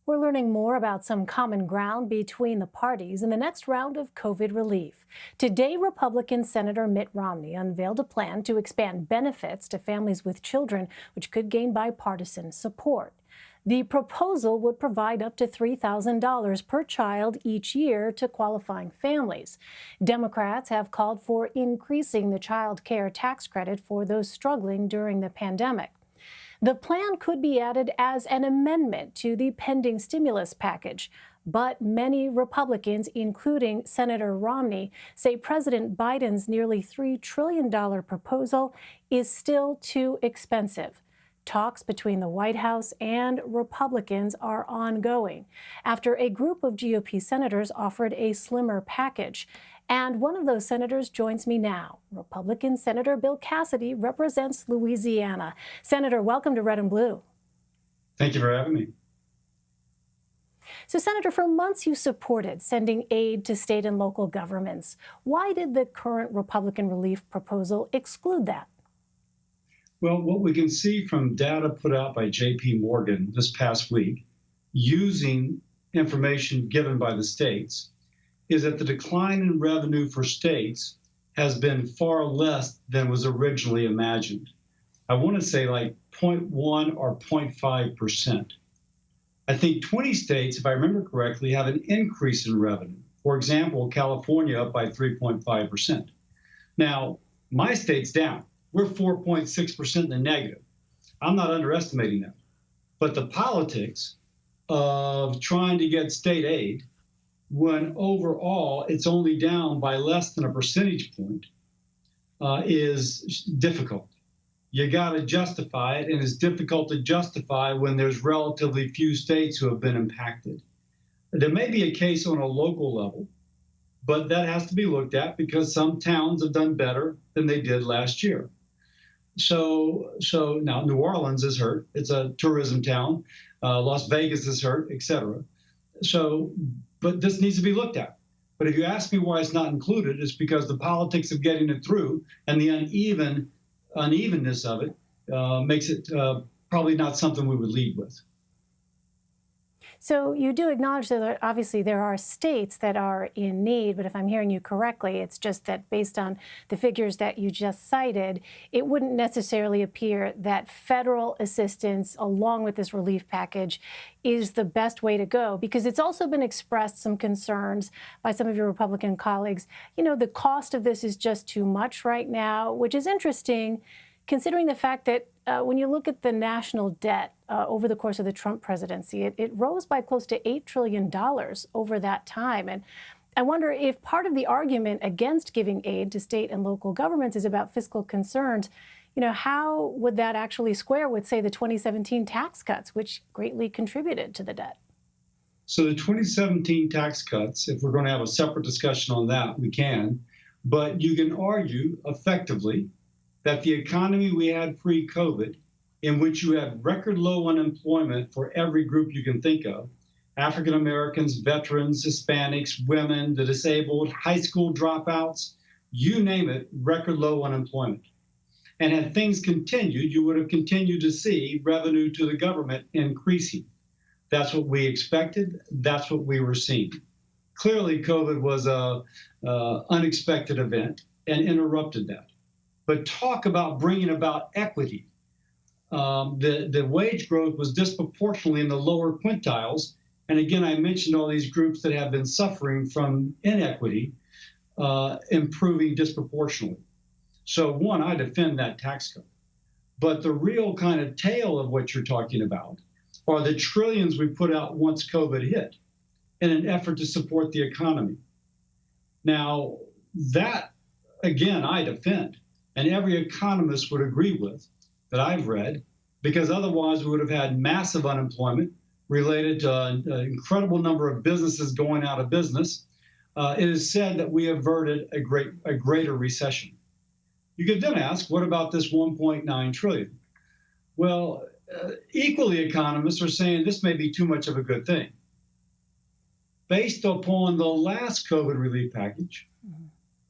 We're learning more about some common ground between the parties in the next round of COVID relief. Today, Republican Senator Mitt Romney unveiled a plan to expand benefits to families with children, which could gain bipartisan support. The proposal would provide up to $3,000 per child each year to qualifying families. Democrats have called for increasing the child care tax credit for those struggling during the pandemic. The plan could be added as an amendment to the pending stimulus package, but many Republicans, including Senator Romney, say President Biden's nearly $3 trillion proposal is still too expensive. Talks between the White House and Republicans are ongoing after a group of GOP senators offered a slimmer package. And one of those senators joins me now. Republican Senator Bill Cassidy represents Louisiana. Senator, welcome to Red and Blue. Thank you for having me. So, Senator, for months you supported sending aid to state and local governments. Why did the current Republican relief proposal exclude that? Well, what we can see from data put out by J.P. Morgan this past week, using information given by the states, is that the decline in revenue for states has been far less than was originally imagined. I want to say like 0.1 or 0.5%. I think 20 states, if I remember correctly, have an increase in revenue. For example, California up by 3.5%. Now, my state's down. We're 4.6% in the negative. I'm not underestimating that. But the politics of trying to get state aid when overall it's only down by less than a percentage point is difficult. You got to justify it, and it's difficult to justify when there's relatively few states who have been impacted. There may be a case on a local level, but that has to be looked at because some towns have done better than they did last year. So now New Orleans is hurt. It's a tourism town. Las Vegas is hurt, et cetera. But this needs to be looked at. But if you ask me why it's not included, it's because the politics of getting it through and the unevenness of it makes it probably not something we would lead with. So you do acknowledge that obviously there are states that are in need, but if I'm hearing you correctly, it's just that based on the figures that you just cited, it wouldn't necessarily appear that federal assistance along with this relief package is the best way to go, because it's also been expressed some concerns by some of your Republican colleagues. You know, the cost of this is just too much right now, which is interesting considering the fact that when you look at the national debt over the course of the Trump presidency, it rose by close to $8 trillion over that time. And I wonder if part of the argument against giving aid to state and local governments is about fiscal concerns. You know, how would that actually square with, say, the 2017 tax cuts, which greatly contributed to the debt? So the 2017 tax cuts, if we're going to have a separate discussion on that, we can. But you can argue effectively that the economy we had pre-COVID, in which you had record low unemployment for every group you can think of, African Americans, veterans, Hispanics, women, the disabled, high school dropouts, you name it, record low unemployment. And had things continued, you would have continued to see revenue to the government increasing. That's what we expected. That's what we were seeing. Clearly, COVID was an unexpected event and interrupted that. But talk about bringing about equity. The wage growth was disproportionately in the lower quintiles. And again, I mentioned all these groups that have been suffering from inequity, improving disproportionately. So one, I defend that tax cut. But the real kind of tail of what you're talking about are the trillions we put out once COVID hit in an effort to support the economy. Now, that, again, I defend. And every economist would agree with that I've read, because otherwise we would have had massive unemployment related to an incredible number of businesses going out of business. It is said that we averted a greater recession. You could then ask, what about this 1.9 trillion? Well, equally economists are saying this may be too much of a good thing. Based upon the last COVID relief package,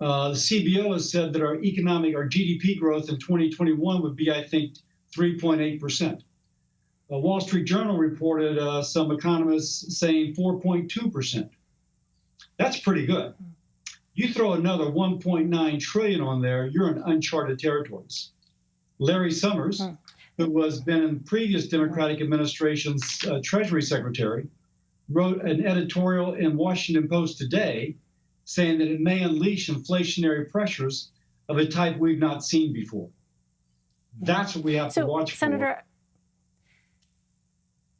the CBO has said that our GDP growth in 2021 would be, I think, 3.8%. A Wall Street Journal reported some economists saying 4.2%. That's pretty good. You throw another 1.9 trillion on there, you're in uncharted territories. Larry Summers, who has been in previous Democratic administration's Treasury Secretary, wrote an editorial in Washington Post today saying that it may unleash inflationary pressures of a type we've not seen before. That's what we have to watch Senator, for.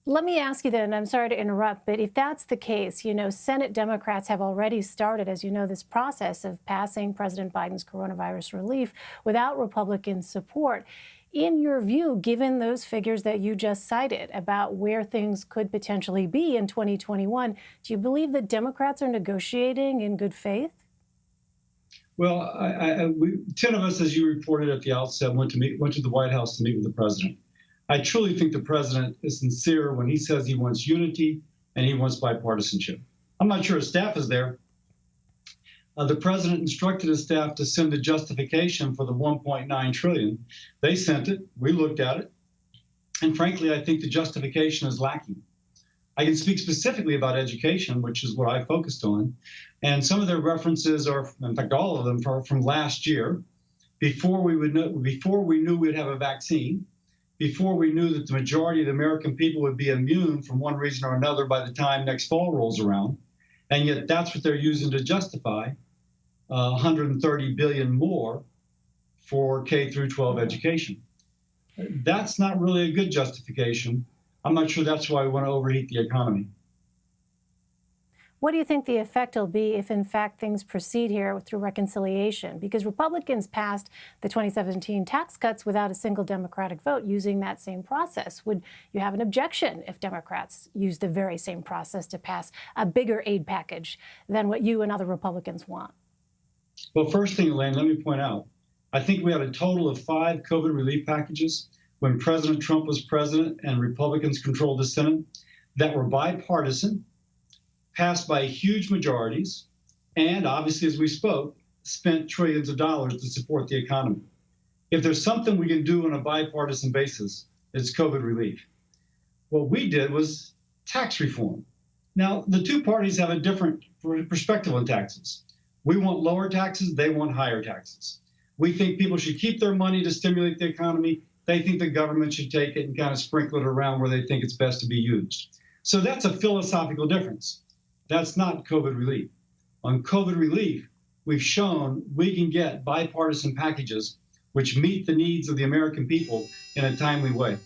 let me ask you then, I'm sorry to interrupt, but if that's the case, you know, Senate Democrats have already started, as you know, this process of passing President Biden's coronavirus relief without Republican support. In your view, given those figures that you just cited about where things could potentially be in 2021, do you believe that Democrats are negotiating in good faith? Well, 10 of us, as you reported at the outset, went to the White House to meet with the president. I truly think the president is sincere when he says he wants unity and he wants bipartisanship. I'm not sure his staff is there. The president instructed his staff to send a justification for the 1.9 trillion. They sent it. We looked at it. And frankly, I think the justification is lacking. I can speak specifically about education, which is what I focused on. And some of their references are, in fact, all of them are from last year, before we knew we'd have a vaccine, before we knew that the majority of the American people would be immune from one reason or another by the time next fall rolls around. And yet that's what they're using to justify 130 billion more for K through 12 education. That's not really a good justification. I'm not sure that's why we want to overheat the economy. What do you think the effect will be if, in fact, things proceed here through reconciliation? Because Republicans passed the 2017 tax cuts without a single Democratic vote using that same process. Would you have an objection if Democrats used the very same process to pass a bigger aid package than what you and other Republicans want? Well, first thing, Elaine, let me point out, I think we had a total of 5 COVID relief packages when President Trump was president and Republicans controlled the Senate that were bipartisan, passed by huge majorities, and obviously, as we spoke, spent trillions of dollars to support the economy. If there's something we can do on a bipartisan basis, it's COVID relief. What we did was tax reform. Now, the two parties have a different perspective on taxes. We want lower taxes, they want higher taxes. We think people should keep their money to stimulate the economy. They think the government should take it and kind of sprinkle it around where they think it's best to be used. So that's a philosophical difference. That's not COVID relief. On COVID relief, we've shown we can get bipartisan packages which meet the needs of the American people in a timely way.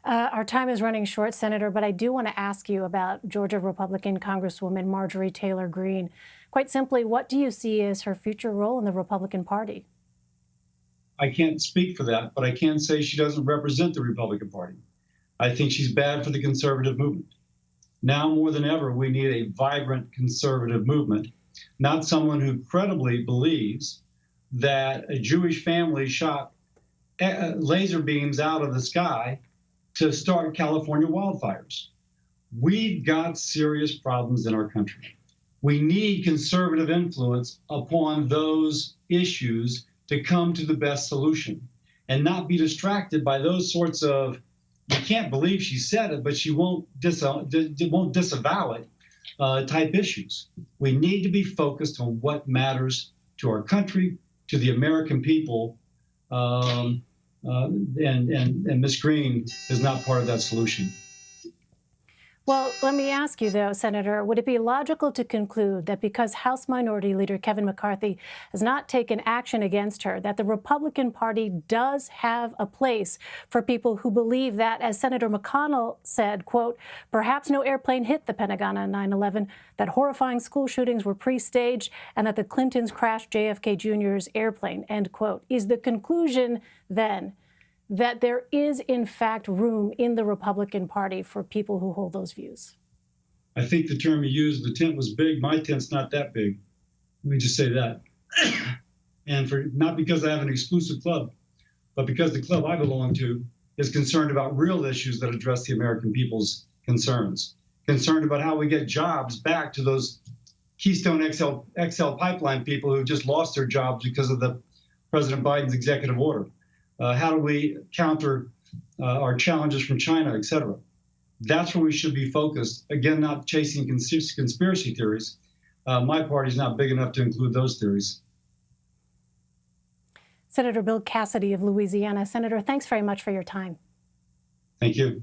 Our time is running short, Senator, but I do want to ask you about Georgia Republican Congresswoman Marjorie Taylor Greene. Quite simply, what do you see as her future role in the Republican Party? I can't speak for that, but I can say she doesn't represent the Republican Party. I think she's bad for the conservative movement. Now more than ever, we need a vibrant conservative movement, not someone who credibly believes that a Jewish family shot laser beams out of the sky to start California wildfires. We've got serious problems in our country. We need conservative influence upon those issues to come to the best solution and not be distracted by those sorts of, you can't believe she said it, but she won't disavow it type issues. We need to be focused on what matters to our country, to the American people, and Ms. Greene is not part of that solution. Well, let me ask you, though, Senator, would it be logical to conclude that because House Minority Leader Kevin McCarthy has not taken action against her, that the Republican Party does have a place for people who believe that, as Senator McConnell said, quote, perhaps no airplane hit the Pentagon on 9/11, that horrifying school shootings were pre-staged, and that the Clintons crashed JFK Jr.'s airplane, end quote? Is the conclusion, then, that there is, in fact, room in the Republican Party for people who hold those views? I think the term you used, the tent was big. My tent's not that big. Let me just say that. And not because I have an exclusive club, but because the club I belong to is concerned about real issues that address the American people's concerns, concerned about how we get jobs back to those Keystone XL pipeline people who just lost their jobs because of President Biden's executive order. How do we counter our challenges from China, et cetera. That's where we should be focused. Again, not chasing conspiracy theories. My party's not big enough to include those theories. Senator Bill Cassidy of Louisiana. Senator, thanks very much for your time. Thank you.